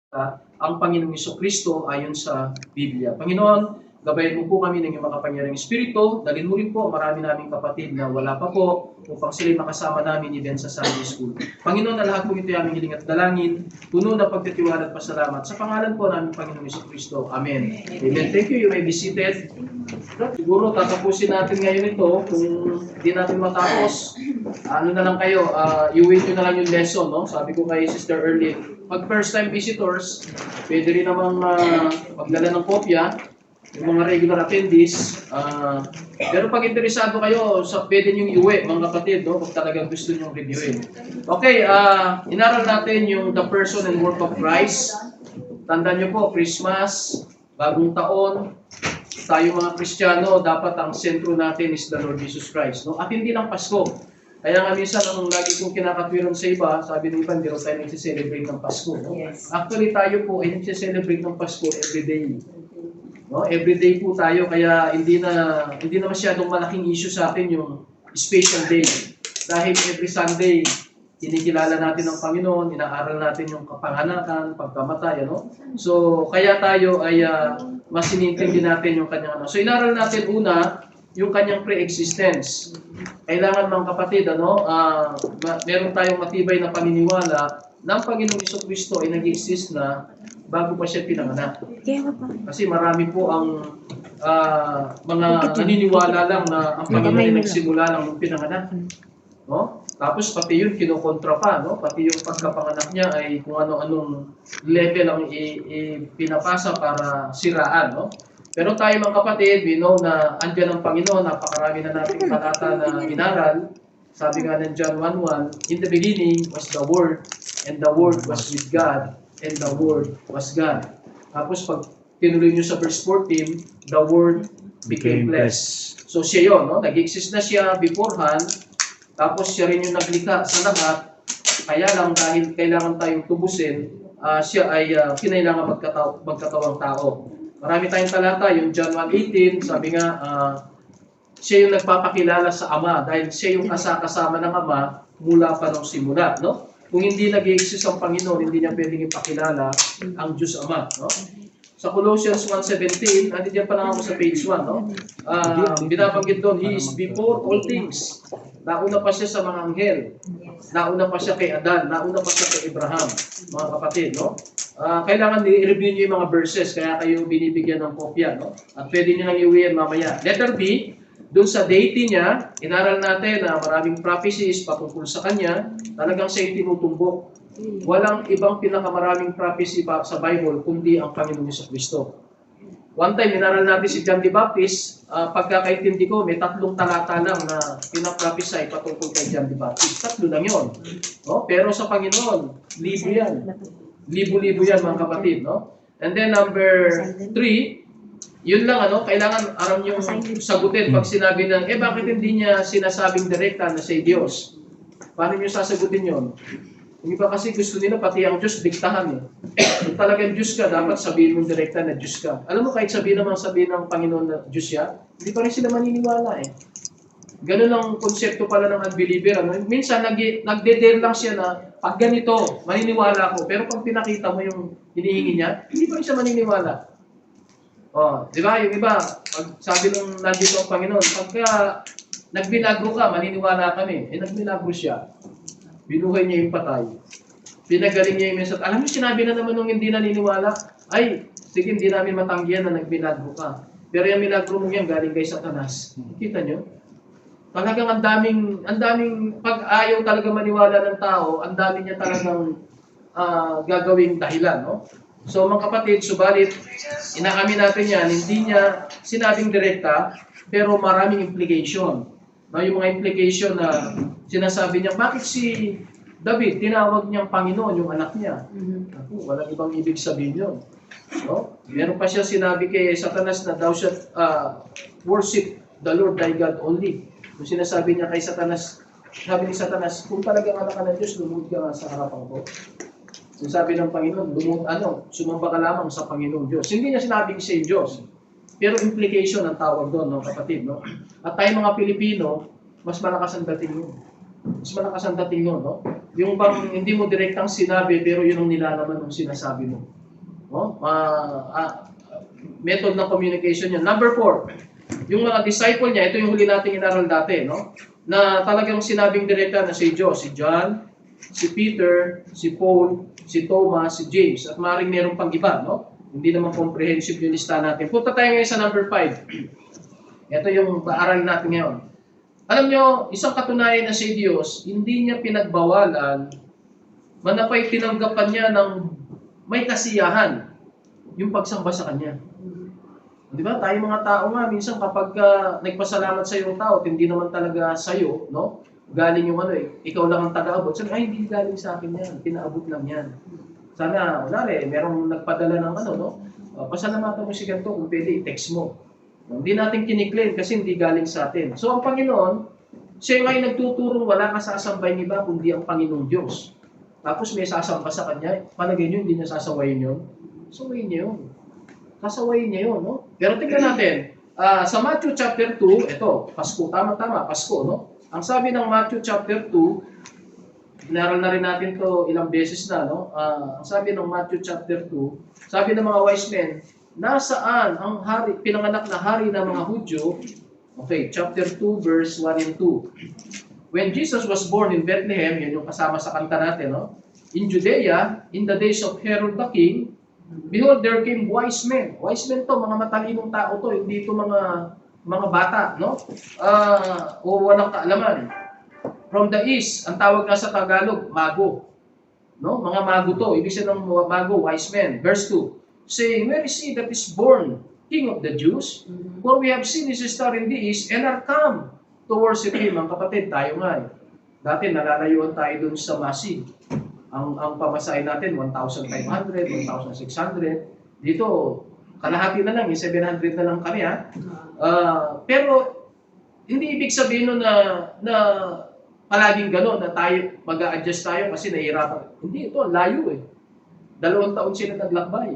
ang Panginoong Jesucristo ayon sa Biblia. Panginoon, gabayan mo po kami ng iyong makapangyarihang Espiritu. Dalhin mo rin po marami naming kapatid na wala pa po upang sila'y makasama namin even sa Sunday School. Panginoon, na lahat po ito ay aming hiling at dalangin, puno na pagtitiwala at pasalamat. Sa pangalan po namin Panginoong Jesucristo. Amen. Amen. Thank you. You may be seated. Siguro tatapusin natin ngayon ito. Kung hindi natin matapos, ano na lang kayo, i-wait nyo na lang yung lesson, no? Sabi ko kay Sister Erlyn, pag first time visitors, pwede rin namang magdala ng kopya, yung mga regular attendees. Pero pag interesado kayo, pwede nyo iuwi, mga kapatid, no? Kung talagang gusto nyo reviewin. Okay, inaral natin yung the person and work of Christ. Tandaan nyo po, Christmas, bagong taon, tayo mga Kristiyano, dapat ang sentro natin is the Lord Jesus Christ. No? At hindi lang Pasko. Kaya nga minsan, ang lagi kong kinakatwiran sa iba, sabi ng iba, hindi tayo nagsiselebrate ng Pasko. No? Yes. Actually, tayo po ay nagsiselebrate ng Pasko everyday. No? Everyday po tayo, kaya hindi na masyadong malaking issue sa atin yung special day. Dahil every Sunday, kinikilala natin ang Panginoon, inaaral natin yung kapanganakan, pagkamatay, ano? So, kaya tayo ay mas sinintindi natin yung kanyang ano. So, inaral natin una, yung kanyang pre-existence. Kailangan mga kapatid, meron tayong matibay na paniniwala na ang Panginoong Jesucristo ay nag-exist na bago pa siya pinanganak. Kasi marami po ang mga naniniwala lang na ang Panginoon ay nagsimula lang nung pinanganak. No? Tapos pati yun kinukontra pa, no? Pati yung pagkapanganak niya ay kung ano-anong level ang pinapasa para siraan, no? Pero tayo mga kapatid, we know na andyan ang Panginoon, napakarami na nating talata na inaral. Sabi nga ng John 1:1, in the beginning was the Word, and the Word was with God, and the Word was God. Tapos pag tinuloy nyo sa verse 14, the Word became flesh. So siya yun, no? Nag-exist na siya beforehand. Tapos siya rin yung naglikha sa lahat, kaya lang dahil kailangan tayong tubusin, siya ay kinailangan magkatawang tao. Marami tayong talata, yung John 1:18, sabi nga, siya yung nagpapakilala sa Ama dahil siya yung kasama ng Ama mula pa nung simula. No? Kung hindi nag-exist ang Panginoon, hindi niya pwedeng ipakilala ang Diyos Ama. No? Sa Colossians 1:17, nandiyan pa lang ako sa page 1, no? Binabanggit doon, He is before all things. Nauna pa siya sa mga anghel. Nauna pa siya kay Adan. Nauna pa siya kay Abraham. Mga kapatid, no? Kailangan i-review niyo yung mga verses, kaya kayo binibigyan ng kopya, no? At pwede niyo lang iuwihan mamaya. Letter B, doon sa deity niya, inaral natin na maraming prophecies patungkol sa kanya, talagang siya yung tinutumbok. Walang ibang pinakamaraming prophecy pa sa Bible kundi ang Panginoong Jesucristo. One time, inaral natin si John the Baptist, pagkakaintindi ko, may 3 talata lang na pinaprophesy patungkol kay John the Baptist. 3 lang yun. No? Pero sa Panginoon, libo yan. Libo-libo yan mga kapatid. No? And then number 3, yun lang, kailangan aram yung sagutin pag sinabi ng, bakit hindi niya sinasabing direkta na siya Diyos? Paano niyo sasagutin yun? Yung iba kasi gusto nila pati ang Diyos diktahan. Kung talagang Diyos ka, dapat sabihin mo direkta na Diyos ka. Alam mo, kahit sabihin ng Panginoon na Diyos siya, hindi pa rin sila maniniwala Ganun ang konsepto pala ng unbeliever. Minsan, nagde-dare lang siya na, pag ganito, maniniwala ako. Pero pag pinakita mo yung hinihingi niya, hindi pa rin siya maniniwala. Di ba? Yung iba, pag sabi nung nandito ang Panginoon, pagka nagbilagro ka, maniniwala kami. Nagbilagro siya. Binuhay niya yung patay. Pinagaling niya yung mensat. Alam mo, sinabi na naman nung hindi naniniwala, sige, hindi namin matanggihan na nagbilagro ka. Pero yung milagro mo yan, galing kay Satanas. Kita nyo? Talagang ang daming pag ayaw talaga maniwala ng tao, ang dami niya talagang gagawing dahilan, no? So, mga kapatid, subalit, inaamin natin yan, hindi niya sinabing direkta, pero maraming implication. No, yung mga implication na sinasabi niya, bakit si David, tinawag niyang Panginoon yung anak niya? Walang ibang ibig sabihin yun. No? Meron pa siya sinabi kay Satanas na thou shalt worship the Lord thy God only. Kung sinasabi niya kay Satanas, sabi ni Satanas, kung talagang anak ka ng Diyos, lumod ka nga sa harapan ko. Sinasabi ng Panginoon, sumamba ka lamang sa Panginoong Diyos. Hindi niya sinabing siya yung Diyos. Pero implication ang tawag doon, no, kapatid, no? At tayo mga Pilipino, mas malakas ang dating yun. Mas malakas ang dating yun, no? Yung bang hindi mo direktang sinabi, pero yun ang nilalaman ng sinasabi mo. No? Method ng communication niya. Number 4, yung mga disciple niya, ito yung huli nating inaral dati, no? Na talagang sinabing direkta na si John, si Peter, si Paul, si Thomas, si James, at maaaring meron pang iba, no? Hindi naman comprehensive yung lista natin. Punta tayo ngayon sa number 5. Ito yung paaral natin ngayon. Alam nyo, isang katunayan na si Diyos, hindi niya pinagbawalan, manapay tinanggapan niya ng may kasiyahan yung pagsamba sa Kanya. Di ba? Tayo mga tao nga, minsan kapag nagpasalamat sa yung tao, hindi naman talaga sa'yo, no? Galing yung ikaw lang ang taga-abot. Sabi, ay, hindi galing sa akin yan. Pinaabot lang yan. Sana, merong nagpadala ng no? Pasalamatan mo si ganito, kung pwede, i-text mo. Hindi natin kiniklaim kasi hindi galing sa atin. So, ang Panginoon, siya yung ay nagtuturong wala ka sasambahin iba, kundi ang Panginoong Diyos. Tapos may sasamba sa Kanya, palagay nyo, hindi niya sasawayin yun. Sasawayin niya yun. Sasawayin niya yun, no? Pero tingnan natin, sa Matthew chapter 2, ito, Pasko, tama, Pasko, no? Ang sabi ng Matthew chapter 2, inaral na rin natin to ilang beses na, no? Ang sabi ng Matthew chapter 2, sabi ng mga wise men, nasaan ang hari, pinanganak na hari ng mga Hudyo? Okay, chapter 2, verse 1 and 2. When Jesus was born in Bethlehem, yun yung kasama sa kanta natin, no? In Judea, in the days of Herod the king, behold, there came wise men. Wise men to, mga matalinong tao to, hindi to mga bata, no? O walang kaalaman. From the east, ang tawag nga sa Tagalog, mago. No? Mga mago to, ibig sabihin ng mago, wise men. Verse 2, saying, where is he that is born, King of the Jews? For we have seen his star in the east and are come to worship him. Ang kapatid, tayo nga dati nalalayuan tayo dun sa Masig. Ang pamasahe natin, 1,500, 1,600. Dito, kalahati na lang, 700 na lang kami, ha? Pero, hindi ibig sabihin nun na palaging gano'n, na tayo, mag-a-adjust tayo kasi nahihirapan. Hindi, ito, layo eh. 2 taon sila naglakbay.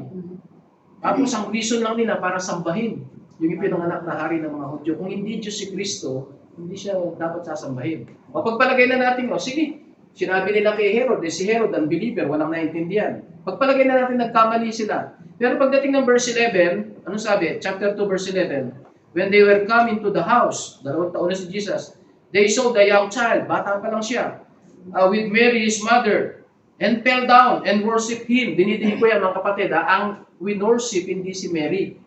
Tapos, ang reason lang nila para sambahin yung ipinanganak na hari ng mga Hudyo. Kung hindi Diyos si Kristo, hindi siya dapat sasambahin. Pagpalagay na natin, sige, sinabi nila kay Herod, si Herod, unbeliever, walang naintindihan. Pagpalagay na natin, nagkamali sila. Pero pagdating ng verse 11, ano sabi? Chapter 2, verse 11. When they were coming to the house, 2 taon na si Jesus, they saw the young child, bata pa lang siya, with Mary, his mother, and fell down and worship him. Dinidinig ko yan, mga kapatid, ang winorship, hindi si Mary.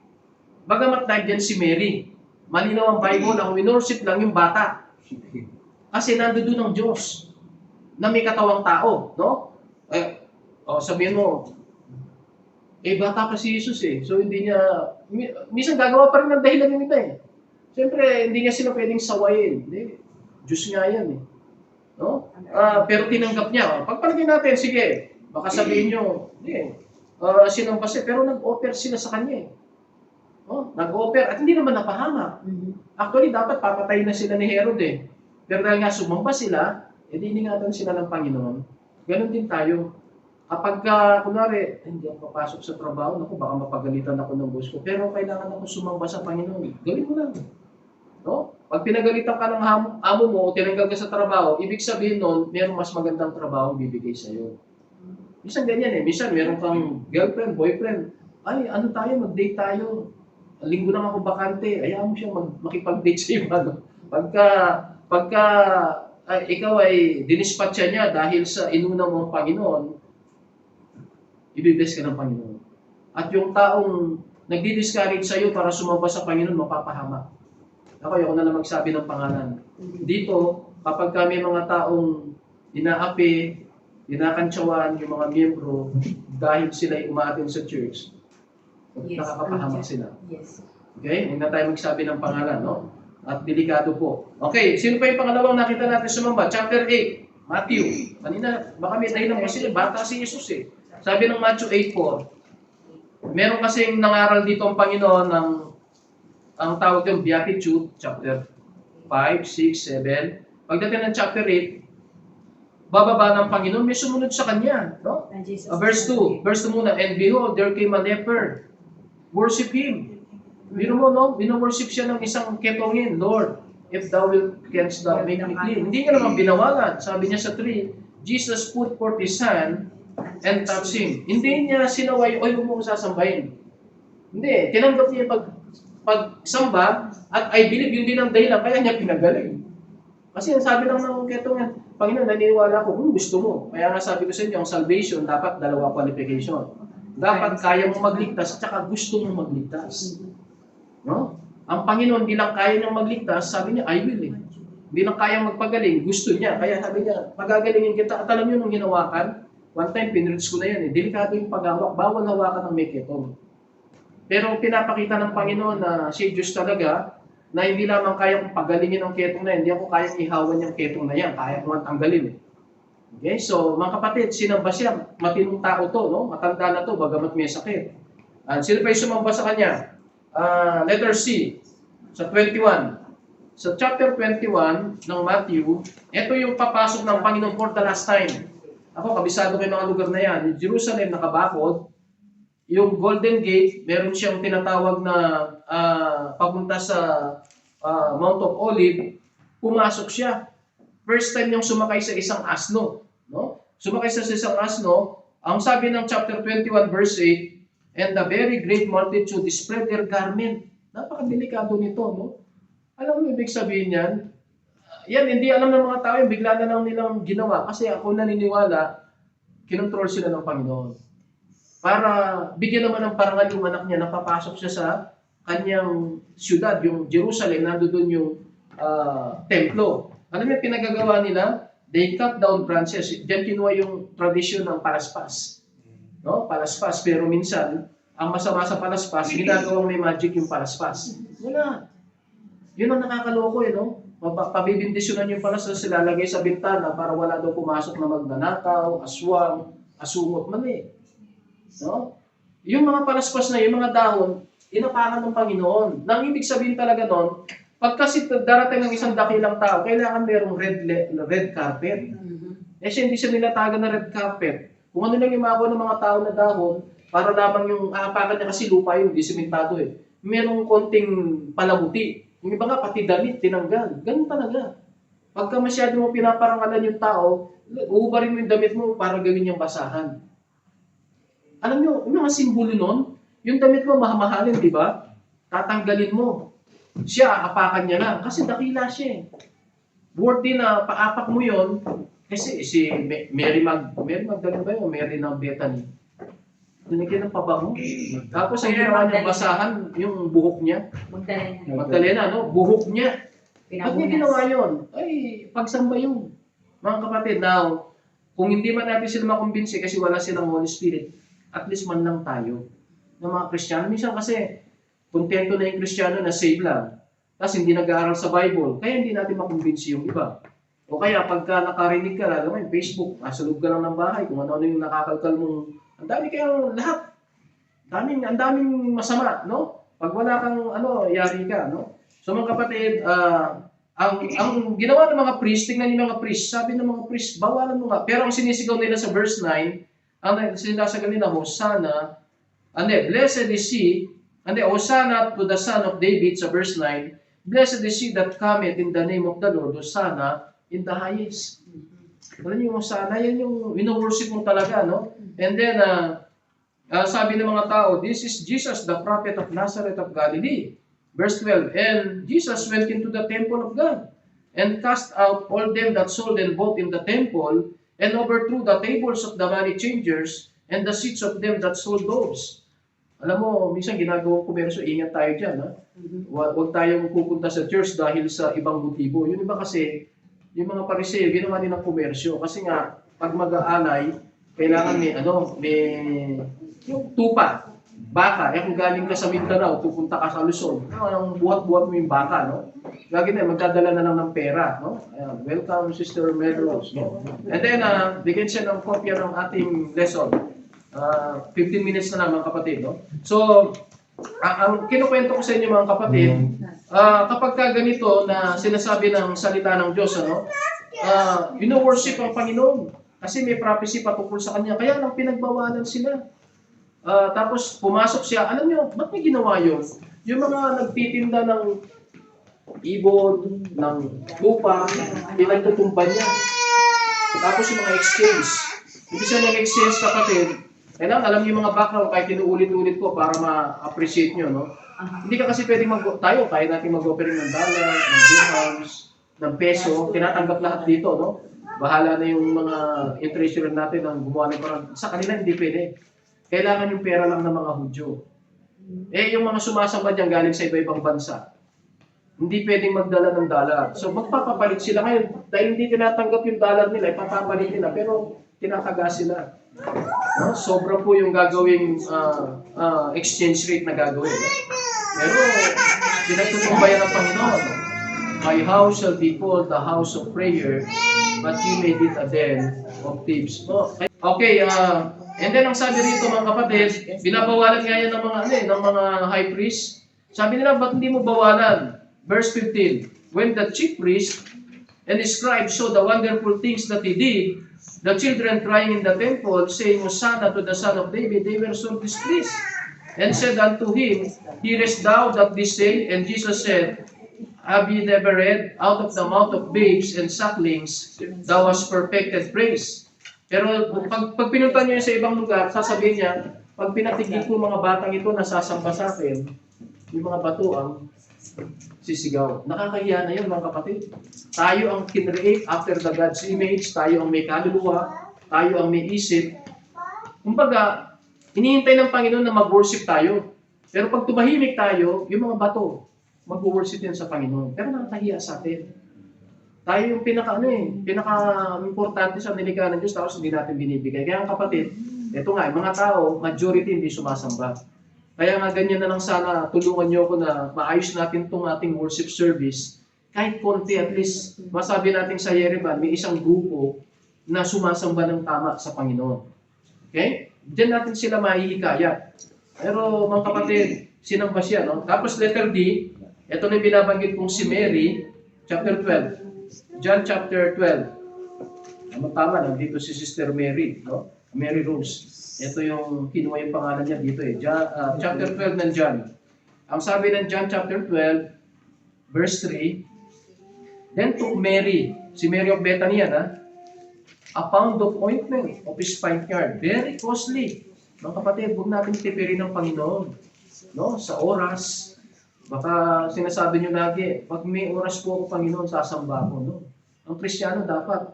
Bagamat nandiyan si Mary, malinaw ang Bible, ang winorship lang yung bata. Kasi nandoon ang Diyos na may katawang tao, no? Sabihin mo, bata pa si Jesus eh. So hindi niya, minsan gagawa pa rin ng dahilan yung iba eh. Siyempre, hindi niya sila pwedeng sawayin. Hindi. Diyos nga yan eh. No? Pero tinanggap niya. Pagpalagay natin, sige, baka sabihin nyo, sinampas eh, pero nag-offer sila sa kanya eh. Nag-offer, at hindi naman napahamak. Actually, dapat papatayin na sila ni Herod eh. Pero dahil nga sumamba sila, iningatan sila ng Panginoon. Ganon din tayo. Kapag, kunwari, hindi ako papasok sa trabaho, naku, baka mapagalitan ako ng boss ko, pero kailangan ako sumamba sa Panginoon. Gawin mo lang. No? Pag pinagalitan ka ng amo mo, tinanggal ka sa trabaho, ibig sabihin nun, mayroong mas magandang trabaho bibigay sa'yo. Minsan ganyan eh. Minsan meron kang girlfriend, boyfriend. Ay, ano tayo, mag-date tayo. Linggo lang ako bakante. Ayaw mo siya makipag-date sa iba. No? Pagka ikaw ay dinispatcha niya dahil sa inuna mo ang Panginoon, ibibless ka ng Panginoon. At yung taong nagdi-discourage sa iyo para sumamba sa Panginoon, mapapahamak. Ako na lang magsabi ng pangalan. Dito, kapag kami mga taong inaapi, inakantsawan yung mga miyembro dahil sila ay umaatin sa church, nakakapahamak sila. Yes. Okay? Hindi na tayo magsabi ng pangalan, no? At delikado po. Okay, sino pa yung pangalawang nakita natin sumamba? Chapter 8, Matthew. Kanina, baka may dahilan kasi bata si Jesus eh. Sabi ng Matthew 8:4, meron kasing nangaral dito ang Panginoon ng ang tawag yung Beatitude, chapter 5, 6, 7. Pagdating ng chapter 8, bababa ng Panginoon, may sumunod sa Kanya. No? Verse 2 muna, and behold, there came a leper. Worship Him. Bino mo, no? Bino-worship siya ng isang ketongin, Lord, if thou wilt, canst thou make me clean. Hindi niya naman binawalan. Sabi niya sa 3, Jesus put forth His hand and touch him. Hindi niya sinaway, oy, huwag mo ko sasambahin. Hindi, tinanggap niya yung pagsamba at I believe yun din ang dahilan kaya niya pinagaling. Kasi ang sabi lang ng ketong yan, Panginoon, naniniwala ko kung gusto mo. Kaya nga sabi ko sa inyo, ang salvation dapat dalawa qualification. Dapat kaya mo magligtas at saka gusto mo magligtas. No? Ang Panginoon, hindi lang kaya niyang magligtas, sabi niya, I will eh. Hindi lang kaya magpagaling, gusto niya. Kaya sabi niya, magagalingin kita. At alam niyo nung hinawakan, one time, pinreach ko na yan eh, delikado yung paghawak, bawal hawakan ng may ketong. Pero pinapakita ng Panginoon na siya Diyos talaga, na hindi lamang kayang pagalingin ang ketong na yan, hindi ako kayang ihawan yung ketong na yan, kaya ko tanggalin eh. Okay, so mga kapatid, sinamba siya, matinong tao to, no? Matanda na to, bagamat may sakit. Sino pa yung sumamba sa kanya? Letter C, sa 21. Sa chapter 21 ng Matthew, ito yung papasok ng Panginoon for the last time. Ako, kabisado ko yung mga lugar na yan. Yung Jerusalem, nakabakod. Yung Golden Gate, meron siyang tinatawag na papunta sa Mount of Olive, pumasok siya. First time niyang sumakay sa isang asno. No? Sumakay sa isang asno, ang sabi ng chapter 21 verse 8, and the very great multitude spread their garment. Napakadelikado nito, no? Alam mo ibig sabihin yan? Yan, hindi alam ng mga tao, yung bigla na lang nilang ginawa. Kasi ako naniniwala, kinontrol sila ng Panginoon. Para bigyan naman ng parangal yung anak niya, napapasok siya sa kanyang siyudad, yung Jerusalem, nando doon yung templo. Alam mo pinagagawa nila? They cut down branches. Diyan kinuha yung tradisyon ng palaspas. No? Palaspas. Pero minsan, ang masama sa palaspas, ginagawang may magic yung palaspas. Wala. Yun ang nakakaloko eh, no? Pabibindisyonan yung palaspas, silalagay sa bintana para wala daw pumasok na magnanakaw, aswang, asungot, mali. No? Yung mga palaspas na yung mga dahon, inapakan ng Panginoon. Nang ibig sabihin talaga nun, pag kasi darating ng isang dakilang tao, kailangan merong red carpet. Eh siya hindi siya nilatagan na red carpet. Kung ano lang yung ng mga tao na dahon, para lamang yung aapakan niya kasi lupa yung disimentado eh. Merong konting palamuti. Yung iba nga pati damit, tinanggal. Ganun talaga. Pagka masyado mo pinaparangalan yung tao, uubarin mo yung damit mo para gawin niyang basahan. Alam niyo, yung mga simbolo nun, yung damit mo mahamahalin, di ba? Tatanggalin mo. Siya, apakan niya lang. Kasi dakila siya eh. Worthy na paapak mo yon kasi si Mary Magdalene ba yun? Mary ng Bethany. Dinigyan ng pabango. Tapos ang ginawa niya basahan, yung buhok niya. Magdalena, no? Buhok niya. Ba't niya ginawa yun? Ay, pagsamba yun. Mga kapatid, now, kung hindi man natin sila makumbinsi kasi wala silang Holy Spirit, at least man lang tayo ng mga Kristiyano. Minsan kasi, kontento na yung Kristiyano na save lang. Tapos hindi nag-aaral sa Bible. Kaya hindi natin makumbinsi yung iba. O kaya pagka nakarinig ka, alam mo yung Facebook, nasa loob ka lang ng bahay, kung ano-ano yung nakakalkal mong, ang dami kayang lahat. Ang daming masama, no? Pag wala kang, yari ka, no? So mga kapatid, ang ginawa ng mga priest, tingnan yung mga priest, sabi ng mga priest, bawalan mo nga. Pero ang sinisigaw nila sa verse 9, ang sinasagal nila, Hosanna, blessed is he, Hosanna to the Son of David, sa verse 9, blessed is he that cometh in the name of the Lord, Hosanna in the highest. Alam niyo, Hosanna, yan yung wino-worship mo talaga, no? And then, sabi ng mga tao, this is Jesus, the prophet of Nazareth of Galilee. Verse 12, and Jesus went into the temple of God, and cast out all them that sold and bought in the temple, and overthrew the tables of the money changers, and the seats of them that sold doves. Alam mo, minsan ginagawang komersyo, ingat tayo dyan. Ha? Huwag tayong pupunta sa church dahil sa ibang motibo. Yung iba kasi, yung mga pariseo, ginawa nilang komersyo. Kasi nga, pag mag-aanay, kailangan may yung tupa, baka. Kung galing ka sa Mindanao, pupunta ka sa Luzon, ang buhat-buhat mo yung baka, no? Lagi na, magdadala na lang ng pera, no? Ayan, welcome, Sister Melrose, no? And then, bigyan siya ng kopya ng ating lesson. 15 minutes na lang mga kapatid, no? So, ang kinukwento ko sa inyo mga kapatid, kapag ka ganito na sinasabi ng salita ng Diyos, worship ang Panginoon. Kasi may prophecy patungkol sa Kanya. Kaya lang pinagbawalan sila. Tapos pumasok siya. Alam niyo, ba't may ginawa yun? Yung mga nagtitinda ng ibon, ng lupa, pinagtutumba niya. Tapos yung mga exchange. Ibig sabihin ng exchange, kapatid, kailangan alam niyo yung mga background kahit inuulit-ulit ko para ma-appreciate nyo, no? Hindi ka kasi pwedeng tayo, kaya natin mag-offering ng dollar, ng dirhams, ng peso, tinatanggap lahat dito, no? Bahala na yung mga treasurer natin ang gumawa ng parang. Sa kanila hindi pwede. Kailangan yung pera lang ng mga Hudyo. Yung mga sumasamba dyan galing sa iba-ibang bansa, hindi pwedeng magdala ng dollar. So magpapapalit sila ngayon. Dahil hindi tinatanggap yung dollar nila, ipapapalit nila, pero tinataga sila. No? Sobra po yung gagawing exchange rate na gagawin. Pero pinagtutumbayan ng Panginoon. My house shall be called the house of prayer, but you made it a den of thieves. Okay, and then ang sabi rito mga kapatid, binabawalan nga yan ng mga high priest. Sabi nila, ba't hindi mo bawalan? Verse 15, when the chief priest and the scribes saw the wonderful things that he did, the children crying in the temple, saying, Hosanna to the Son of David, they were so displeased, and said unto him, Hearest thou that this say? And Jesus said, Have ye never read, out of the mouth of babes and sucklings, thou hast perfected praise. Pero pag pinunta niyo sa ibang lugar, sasabihin niya, pag pinatigil ko mga batang ito na sasamba sa akin, yung mga bato ang sisigaw. Nakakahiya na yun mga kapatid. Tayo ang kinreate after the God's image, tayo ang may kaluluwa, tayo ang may isip. Kumbaga, hinihintay ng Panginoon na mag-worship tayo. Pero pag tumahimik tayo, yung mga bato, mag-worship yan sa Panginoon. Pero nakakahiya sa atin. Tayo yung pinaka-importante sa nilikha ng Diyos, tapos hindi natin binibigay. Kaya ang kapatid, ito nga, mga tao, majority hindi sumasamba. Kaya nga ganyan na lang sana, tulungan niyo ako na maayos natin itong ating worship service. Kahit konti, at least, masabi natin sa Yerevan, may isang grupo na sumasamba ng tama sa Panginoon. Okay? Diyan natin sila mahihikayat. Pero mga kapatid, sinamba siya, no? Tapos letter D, ito na yung binabanggit kong si Mary, chapter 12. John chapter 12. Tama, nandito si Sister Mary, no? Mary Rose. Ito yung kinuha yung pangalan niya dito eh. Chapter 12 ng John. Ang sabi ng John chapter 12, verse 3, Then took Mary, si Mary of Bethany yan, a pound of ointment of his spikenard, very costly. Mga kapatid, huwag natin tipirin ng Panginoon. No? Sa oras, baka sinasabi nyo lagi, pag may oras po ako, Panginoon, sasamba ko. No? Ang Kristiyano dapat,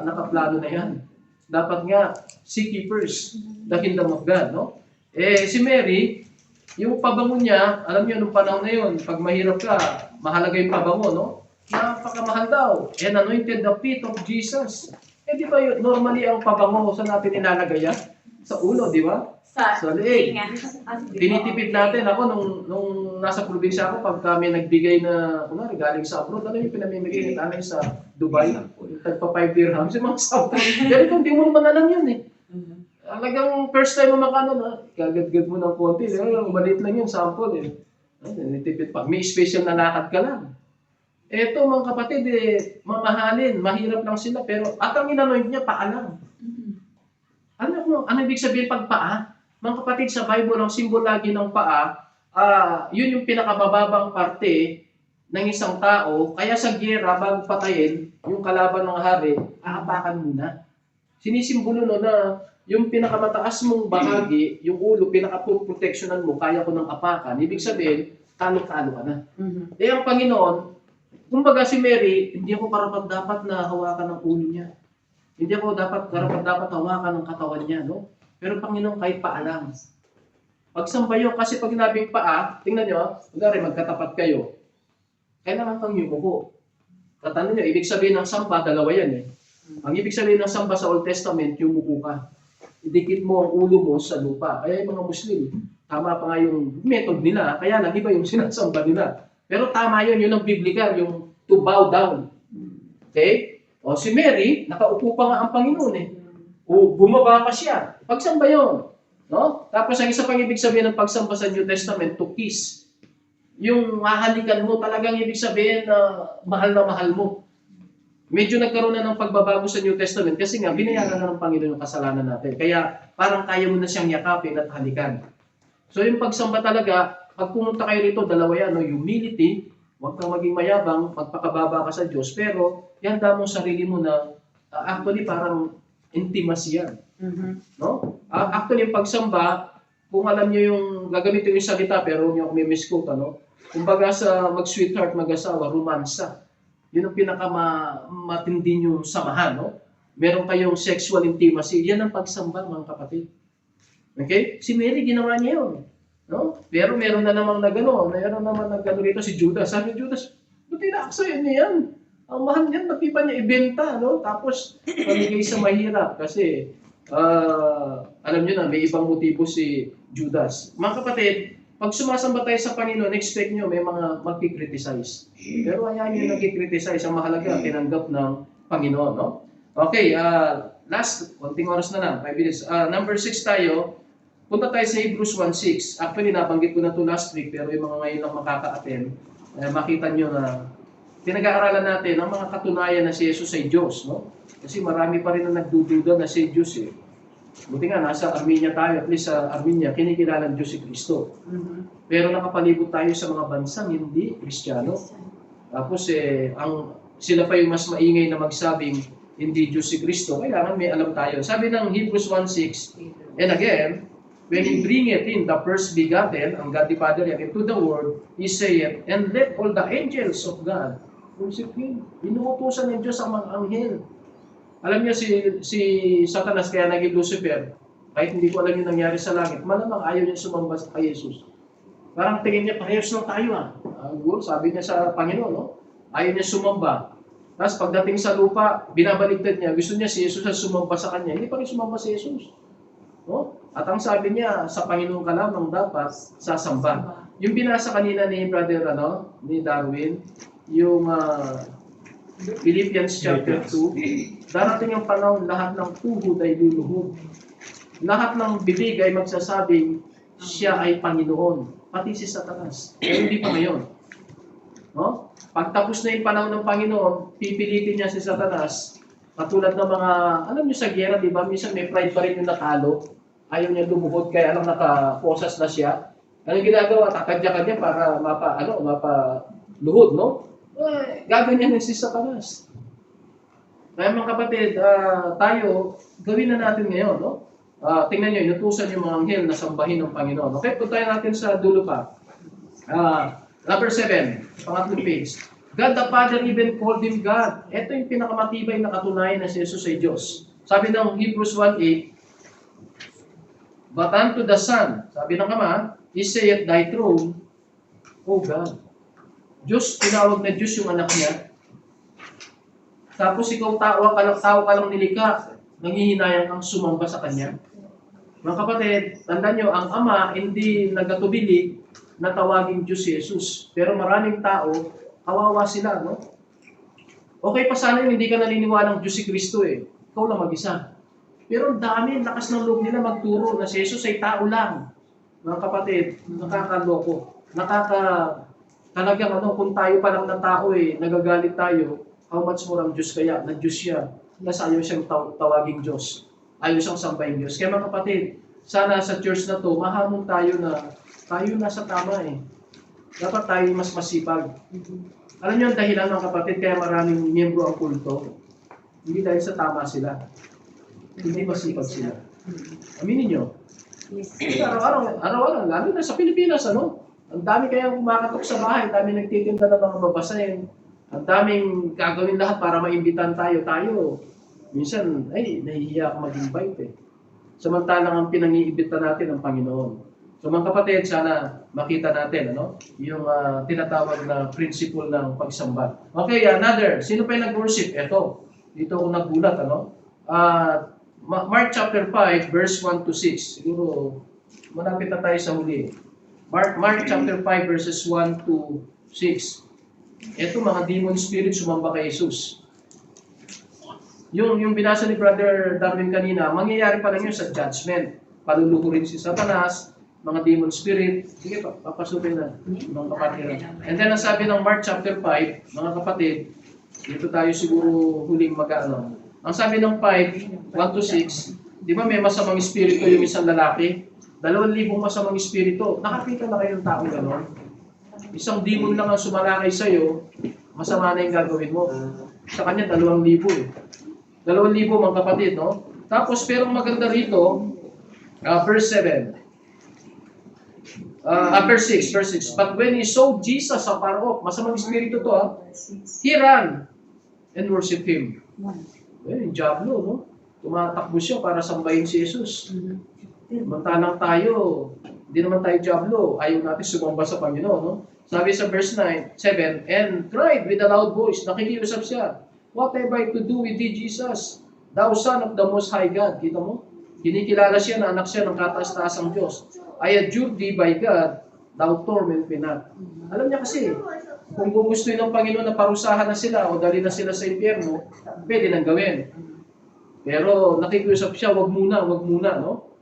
nakaplano na yan. Dapat nga, seek ye first the kingdom of God. No? Si Mary, yung pabango niya, alam niyo, nung panahon na yun, pag mahirap ka, mahalaga yung pabango, no? Napakamahal daw. And anointed the feet of Jesus. Di ba yun, normally ang pabango, saan natin ilalagay yan? Sa ulo, di ba? Sa leeg. Tinitipid natin. Ako, nung nasa probinsya ako, pag may nagbigay na, kunwari, galing sa abroad, ano yung pinamimigay natin sa Dubai? Tagpa 5 dirhams, yung mga sample. Pero kung di mo naman alam yun eh. Talagang first time mo makano, gagad-gad mo ng konti. Maliit lang yung sample eh. Tinitipid pa. May special na lakad ka lang. Eto mga kapatid, mamahalin, mahirap lang sila. Pero at ang inanoint niya, paa lang. Ano ibig sabihin pag paa? Mga kapatid, sa Bible, ang simbolo lagi ng paa, yun yung pinakabababang parte ng isang tao. Kaya sa giyera, bago patayin, yung kalaban ng hari, aapakan muna. Sinisimbolo na yung pinakamataas mong bahagi, yung ulo, pinaka-protectionan mo, kaya ko ng apakan. Ibig sabihin, talo-talo ka na. Ang Panginoon, kumbaga si Mary, hindi ako karapat-dapat na hawakan ng ulo niya. Hindi ako karapat-dapat hawakan ng katawan niya, no? Pero Panginoon, kahit paa lang. Pagsambayo, kasi pag nabing paa, tingnan nyo, magkatapat kayo. Kailangan kang yumuko. Tatanong nyo, ibig sabihin ng samba, dalawa yan eh. Ang ibig sabihin ng samba sa Old Testament, yumuko ka. Idikit mo ang ulo mo sa lupa. Kaya yung mga Muslim, tama pa nga yung method nila, kaya lang iba yung sinasamba nila. Pero tama yun ang biblical, yung to bow down. Okay? O si Mary, nakaupo pa nga ang Panginoon eh. O bumaba pa siya. Pagsamba yun. No? Tapos ang isa pang ibig sabihin ng pagsamba sa New Testament, to kiss. Yung mahalikan mo, talagang ibig sabihin na mahal mo. Medyo nagkaroon na ng pagbabago sa New Testament kasi nga binayaran na ng Panginoon yung kasalanan natin. Kaya parang kaya mo na siyang yakapin at halikan. So yung pagsamba talaga, pag pumunta kayo rito, dalawa yan, no? Humility, huwag kang maging mayabang, magpakababa ka sa Diyos, pero yan mo sarili mo na actually parang intimacy yan. No? Actually, yung pagsamba, kung alam niyo yung gagamitin yung salita pero huwag niyo ako misquote, ano? Kumbaga sa mag-sweetheart, mag-asawa, romansa. Yun ang pinakamatindi yung samahan, no? Meron kayong sexual intimacy. Yan ang pagsamba, mga kapatid. Okay? Si Mary, ginawa niya yun. No? Pero meron na namang nagano, meron naman nagano rito si Judas. Sabi ni Judas, ba't tinaksayan niya yan? Ang mahal niyan, ba't di pa niya ibenta, no? Tapos, pamigay sa mahirap kasi alam niyo na, may ibang motibo si Judas. Mga kapatid, pag sumasamba tayo sa Panginoon, expect niyo may mga magkikriticize. Pero ayaw niyo nagkikriticize. Ang mahalaga, tinanggap ng Panginoon, no? Okay, last, konting oras na lang, 5 minutes. Number 6 tayo. Punta tayo sa Hebrews 1:6. Actually, nabanggit ko na to last week, pero yung mga ngayon lang makaka-attend, makita nyo na pinag-aaralan natin ang mga katunayan na si Jesus ay Diyos, no? Kasi marami pa rin na nagdududa na si Diyos, eh. Buti nga, nasa Armenia tayo, at least sa Armenia, kinikilalang Diyos si Kristo. Pero nakapalibot tayo sa mga bansang hindi Kristiyano. Tapos, sila pa yung mas maingay na magsabing hindi Diyos si Kristo. Kailangan may alam tayo. Sabi ng Hebrews 1:6, and again, when He bringeth in the first begotten, ang God the Father yan, into the world, He saith, and let all the angels of God worship Him. Inuutusan ng Diyos ang mga anghel. Alam niyo, si Satanas, kaya naging Lucifer, kahit hindi ko alam yung nangyari sa langit, malamang ayaw niya sumamba kay Jesus. Parang tingin niya, parehas lang tayo sabi niya sa Panginoon, no? Ayaw niya sumamba. Tapos pagdating sa lupa, binabaligtad niya, gusto niya si Jesus na sumamba sa kanya. Hindi pa rin sumamba si Jesus. No? At ang sabi niya, sa Panginoon ka lamang dapat sasamba. Yung binasa kanina ni Brother ni Darwin, yung Philippians chapter 2, darating ang panahon, lahat ng tuhod ay luluhod. Lahat ng bibig ay magsasabing, siya ay Panginoon. Pati si Satanas. Pero hindi pa ngayon. No? Pagtapos na yung panahon ng Panginoon, pipilitin niya si Satanas, katulad ng mga, alam niyo sa giyera, di ba? Minsan may pride pa rin yung natalo. Ayaw niya lumuhod, kaya alam nakaposas na siya. Ano ginagawa? Takadya niya para mapaluhod, no? Gaganyan si Satanas. Kaya mga kapatid, tayo, gawin na natin ngayon, no? Tingnan nyo, inutusan yung mga anghel na sambahin ng Panginoon. Okay, puntayan natin sa dulo pa. Number 7, pangatlong page. God the Father even called Him God. Ito yung pinakamatibay na katunayan na si Jesus ay Diyos. Sabi ng Hebrews 1:8, but unto the Son, sabi ng Ama, He saith, thy throne, O God. Diyos, tinawag na Diyos yung anak niya. Tapos ikaw tao ka lang nilikha, nanghihinayang kang sumamba sa Kanya. Mga kapatid, tandaan nyo, ang Ama hindi nagatubili na tawagin Diyos si Jesus. Pero maraming tao, kawawa sila, no? Okay pa sana yung hindi ka naniniwalang Diyos si Kristo eh. Ikaw lang mag-isa. Pero ang dami, lakas ng loob nila magturo na si Jesus ay tao lang. Mga kapatid, nakakaloko. Talagang kung tayo pa lang na tao nagagalit tayo, how much more ang Diyos kaya, na Diyos siya, nas ayaw siyang tawaging Diyos. Ayaw siyang sambahin Diyos. Kaya mga kapatid, sana sa church na to, mahamon tayo na tayo nasa tama Dapat tayo mas masipag. Alam niyo ang dahilan ng kapatid, kaya maraming miyembro ang kulto. Hindi dahil sa tama sila. Hindi masipag sila. Aminin niyo. Araw-araw, lalo na sa Pilipinas, ang dami kayang kumakatok sa bahay, ang dami nagtitinda ng mga babasahin, ang daming gagawin lahat para maimbitan tayo. Minsan, nahihiya ako mag-invite Samantalang ang pinangiimbita natin ang Panginoon. So mga kapatid, sana makita natin yung tinatawag na principle ng pagsamba. Okay, another. Sino pa yung nag-worship? Ito. Dito ako nagulat. Mark chapter 5, verse 1 to 6. Siguro, malapit na tayo sa huli. Mark chapter 5, verses 1 to 6. Ito, mga demon spirit sumamba kay Jesus. Yung binasa ni Brother Darwin kanina, mangyayari pa lang yun sa judgment. Paluluhurin si Satanas, mga demon spirit. Sige pa, papasukin na mga kapatid. And then, ang sabi ng Mark chapter 5, mga kapatid, dito tayo siguro huling mag-ano. Ang sabi ng 5, 1 to 6, di ba may masamang espiritu yung isang lalaki? 2,000 masamang espiritu. Nakakita na kayo ng taong gano'n? Isang demon lang ang sumalakay sa'yo, masama na yung gagawin mo. Sa kanya, 2,000 2,000 mga kapatid, no? Tapos, pero maganda rito, verse 7. Verse 6. But when he saw Jesus afar off, masamang espiritu to, he ran and worship him. Yung Diablo, no? Tumatakbo siya para sambahin si Jesus. Samantalang tayo, hindi naman tayo Diablo, ayaw natin sumamba sa Panginoon, no? Sabi sa verse 7, and cried with a loud voice, nakikiusap siya, what have I to do with thee, Jesus? Thou Son of the Most High God. Kita mo? Kinikilala siya na anak siya ng kataas-taasang Diyos. I adjure thee by God, thou torment me not. Alam niya kasi, kung gugustuhin ng Panginoon na parusahan na sila o dali na sila sa impyerno, pwede nang gawin. Pero nakikiusap siya, wag muna, no?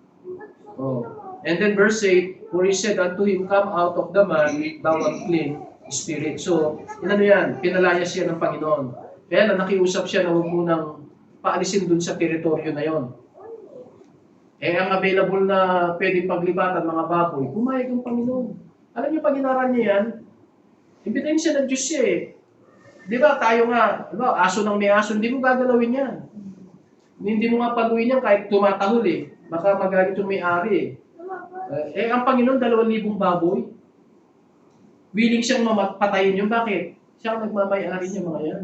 Oh. And then verse 8, for he said unto him, come out of the man, thou unclean spirit. So, inano yan? Pinalaya siya ng Panginoon. Kaya nakiusap siya na wag munang paalisin dun sa teritoryo na yon. Ang available na pwedeng paglibatan mga baboy, pumayag ang Panginoon. Alam niyo, pag inaral niya yan, ebidensya ng Diyos siya eh. Di ba, tayo nga, aso ng may aso, hindi mo gagalawin yan. Hindi mo nga paluin yan kahit tumatahol eh. Baka magalit yung may-ari eh. Ang Panginoon, 2,000 baboy. Willing siyang patayin yun. Bakit? Siya ang nagmamay-ari niya mga yan.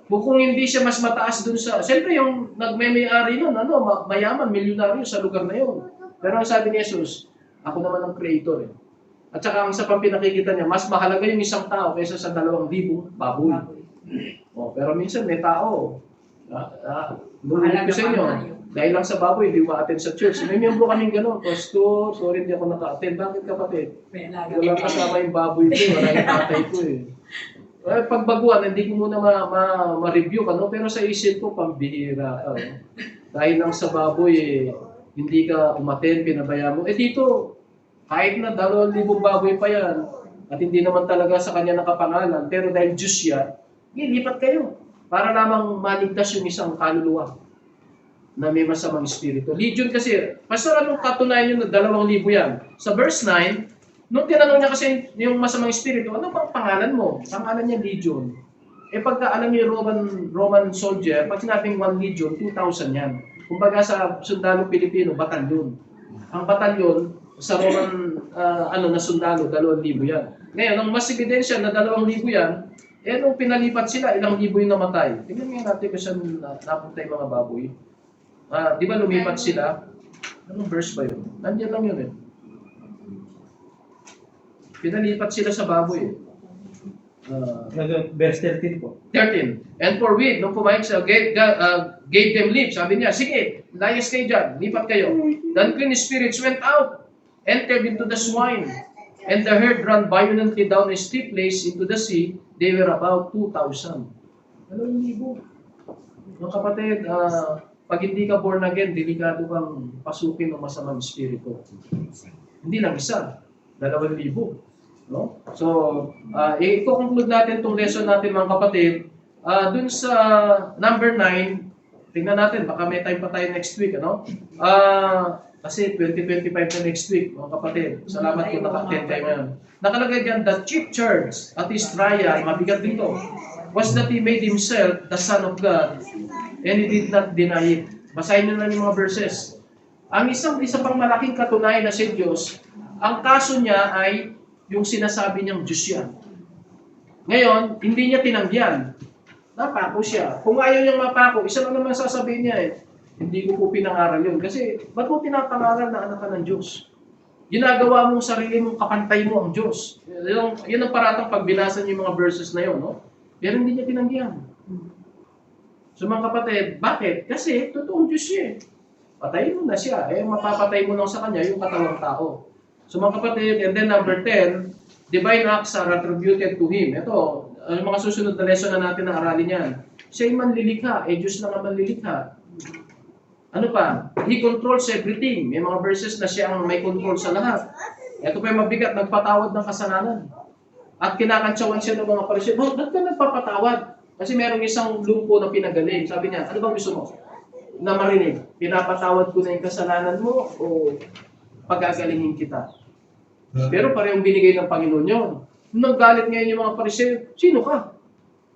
Kung hindi siya mas mataas dun sa... Siyempre yung nagmay-ari nun, mayaman, milyonaryo sa lugar na yun. Pero ang sabi ni Jesus, ako naman ang creator eh. At saka ang sa pinakikita niya, mas mahalaga yung isang tao kaysa sa 2,000 baboy. Pero minsan may tao. Nulunod ko sa inyo. Dahil lang sa baboy, hindi ma-attend sa church. May miyembro kaming gano'n. Pastor, sorry hindi ako naka-attend. Bakit kapatid? Wala kasama yung baboy ko. Wala yung tatay ko eh. Pagbaguan, hindi ko muna ma-review pero sa isip ko, pambihira. Dahil lang sa baboy, hindi ka umattend, pinabaya mo. Dito, kahit na 2,000 baboy pa yan, at hindi naman talaga sa kanya nakapangalan, pero dahil Diyos yan, lipat kayo. Para lamang maligtas yung isang kaluluwa na may masamang espiritu. Legion kasi, pastor, anong katunayan yun na 2,000 yan? Sa verse 9, nung tinanong niya kasi yung masamang espiritu, ano bang pangalan mo? Pangalan niya Legion. Pagka alam niyo yung Roman soldier, pag sinabing 1 Legion, 2,000 yan. Kumbaga sa sundalo Pilipino, batalyon. Ang batalyon, sa Roman na sundalo, 2,000 yan. Ngayon, ang mas ebidensya na 2,000 yan, nung pinalipat sila, ilang libo yung namatay. Tingnan nga natin kung saan napunta yung mga baboy. Di ba lumipat sila? Anong verse ba yun? Nandiyan lang yun eh. Pinalipat sila sa baboy. Verse 13 po. 13. And forthwith, nung pumayag siya, gave them leave. Sabi niya, sige, layas kayo dyan, lipat kayo. The unclean spirits went out, entered into the swine, and the herd ran violently down a steep place into the sea. They were about 2,000. 2,000. Mga kapatid, pag hindi ka born again, delikado kang pasukin ng masamang espiritu. Hindi lang isa, 2,000. No? So, i-conclude natin itong lesson natin mga kapatid. Dun sa number 9, tingnan natin, baka may time pa tayo next week. Kasi 2025 na next week, mga kapatid. Salamat kung naka-attend kayo ngayon. Nakalagay dyan, the chief charge at his trial, mabigat dito, was that he made himself the Son of God and he did not deny it. Basahin nyo na yung mga verses. Ang isa pang malaking katunayan na si Diyos, ang kaso niya ay yung sinasabi niyang Diyos yan. Ngayon, hindi niya tinanggihan. Napako siya. Kung ayaw niyang mapako, isa lang naman sasabihin niya hindi ko po pinangaral yun. Kasi, ba't mo pinapangaral na anak ka ng Diyos? Ginagawa mong sarili mong kapantay mo ang Diyos. Yun ang paratang pag binasa niyo yung mga verses na yun, no? Pero hindi niya tinanggihan. So mga kapatid, bakit? Kasi, totoong Diyos siya. Patayin mo na siya. Mapapatay mo lang sa kanya yung katawang tao. So mga kapatid, and then number 10, divine acts are attributed to Him. Ito, mga susunod na lesson na natin na aralin yan. Siya yung manlilikha, Diyos lang ang manlilikha. Ano pa? He controls everything. May mga verses na siya ang may control sa lahat. Ito pa yung mabigat, nagpatawad ng kasalanan. At kinakantsawan siya ng mga parisyon, ba't ka nagpapatawad? Kasi merong isang lumpo na pinagaling. Sabi niya, ano bang gusto mo? Na marinig, pinapatawad ko na yung kasalanan mo o pagagalingin kita. Pero parehong binigay ng Panginoon yun. Nung nagalit ngayon yung mga pariseo, sino ka?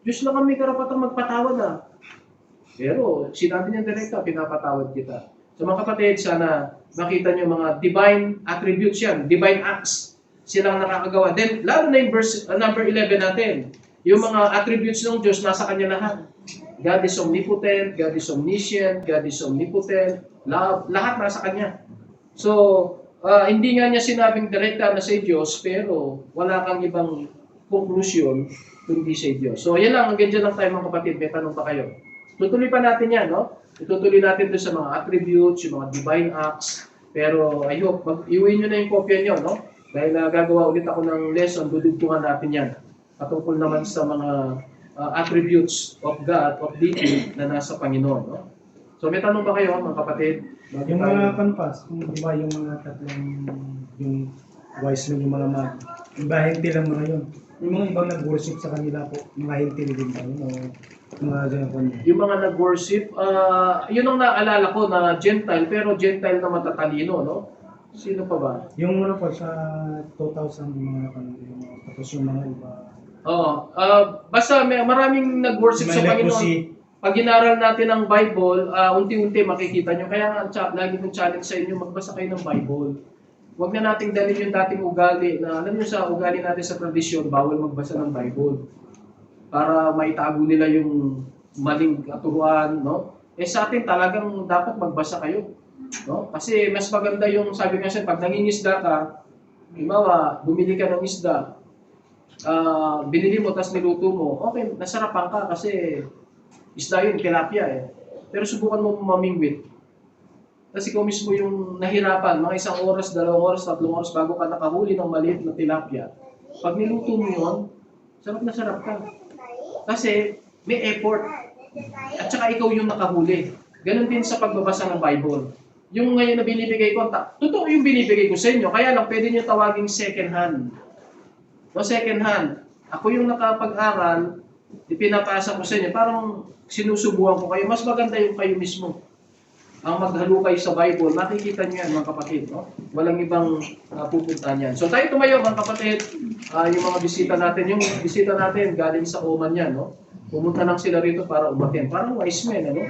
Diyos lang kami karapatang magpatawad . Pero sinabi niya direkta, pinapatawad kita. So mga kapatid, sana makita niyo mga divine attributes yan, divine acts silang nakakagawa. Then, lalo na yung verse, number 11 natin, yung mga attributes ng Diyos, nasa Kanya lahat. God is omnipotent, God is omniscient, God is omnipotent, lahat nasa Kanya. So, hindi nga niya sinabing direkta na sa Diyos, pero wala kang ibang conclusion kundi sa Diyos. So, yan lang, hanggang dyan lang tayo mga kapatid, may tanong pa kayo. Tutuloy pa natin yan, no? Itutuloy natin doon sa mga attributes, yung mga divine acts, pero I hope, iuwi nyo na yung kopya nyo, no? Dahil gagawa ulit ako ng lesson, dudugtungan natin yan. Patungkol naman sa mga attributes of God, of deity na nasa Panginoon, no? So, may tanong ba kayo, mga kapatid? Yung mga kanpas, di ba yung mga tatlong, yung wise men, yung mga hinti lang mga yun. Yung mga ibang nag-worship sa kanila po, mga hinti din ba yun? O mga ganyan. Yung mga nag-worship, yun ang naalala ko na Gentile, pero Gentile na matatalino, no? Sino pa ba? Yung ano po sa 2,000 mga kanila, tapos yung mga iba. Oo. Basta maraming nag-worship sa Panginoon. Pag inaral natin ang Bible, unti-unti makikita nyo. Kaya nga, lagi kong challenge sa inyo, magbasa kayo ng Bible. Huwag na nating dalhin yung dating ugali na, alam nyo sa ugali natin sa tradisyon, bawal magbasa ng Bible. Para maitago nila yung maling katuruan, no? Sa atin talagang dapat magbasa kayo. No? Kasi mas maganda yung, sabi kasi, pag nangingisda ka, imawa, bumili ka ng isda, binili mo, tapos niluto mo, okay, nasarapan ka kasi isda yun, tilapia eh. Pero subukan mo mamingwit. Kasi ikaw mismo yung nahirapan, mga 1 oras, 2 oras, 3 oras bago ka nakahuli ng maliit na tilapia. Pag niluto mo yun, sarap na sarap ka. Kasi may effort. At saka ikaw yung nakahuli. Ganon din sa pagbabasa ng Bible. Yung ngayon na binibigay ko, totoo yung binibigay ko sa inyo, kaya lang pwede nyo tawaging second hand. No, second hand. Ako yung nakapag-aral, ipinapasa ko sa inyo, parang sinusubuhan ko kayo. Mas maganda yung kayo mismo. Ang maghalo kayo sa Bible, makikita nyo yan mga kapatid. No? Walang ibang pupuntahan yan. So tayo tumayo mga kapatid, yung mga bisita natin. Yung bisita natin galing sa Oman yan. No? Pumunta lang sila rito para umaten. Parang wise men. Ano?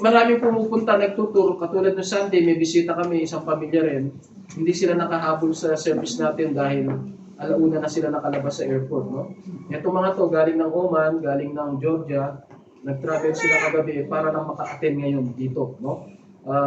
Maraming pumupunta, nagtuturo. Katulad ng Sunday, may bisita kami, isang pamilya rin. Hindi sila nakahabol sa service natin dahil alauna na sila nakalabas sa airport. No? Ito mga to, galing ng Oman, galing ng Georgia, nag-travel sila kagabi para lang maka-attend ngayon dito. No?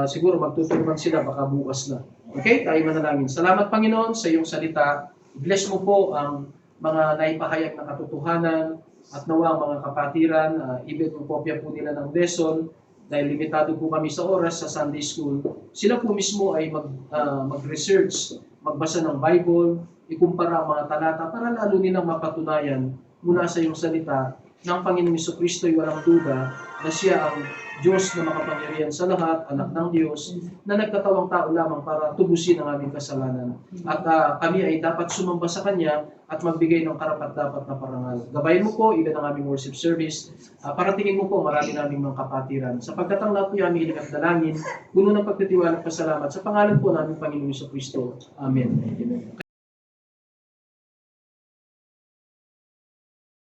Siguro magtutulungan sila, baka bukas na. Okay, tayo manalangin. Salamat Panginoon sa iyong salita. Bless mo po ang mga naipahayag na katotohanan at nawa ang mga kapatiran. Ibig ang kopya po nila ng lesson dahil limitado po kami sa oras sa Sunday School. Sila po mismo ay mag-research, magbasa ng Bible, ikumpara ang mga talata para lalo nilang mapatunayan mula sa iyong salita ng Panginoong Jesucristo ay walang duda na siya ang Diyos na makapangyarihan sa lahat, anak ng Diyos, na nagkatawang tao lamang para tubusin ang aming kasalanan. At kami ay dapat sumamba sa Kanya at magbigay ng karapat-dapat na parangal. Gabayin mo po, ilan ang aming worship service. Paratingin mo po, marami naming mga kapatiran. Sapagkat ang lahat po yung aming hiling at dalangin, puno ng pagtitiwala at pasalamat sa pangalan po namin Panginoong Jesucristo. Amen. Amen.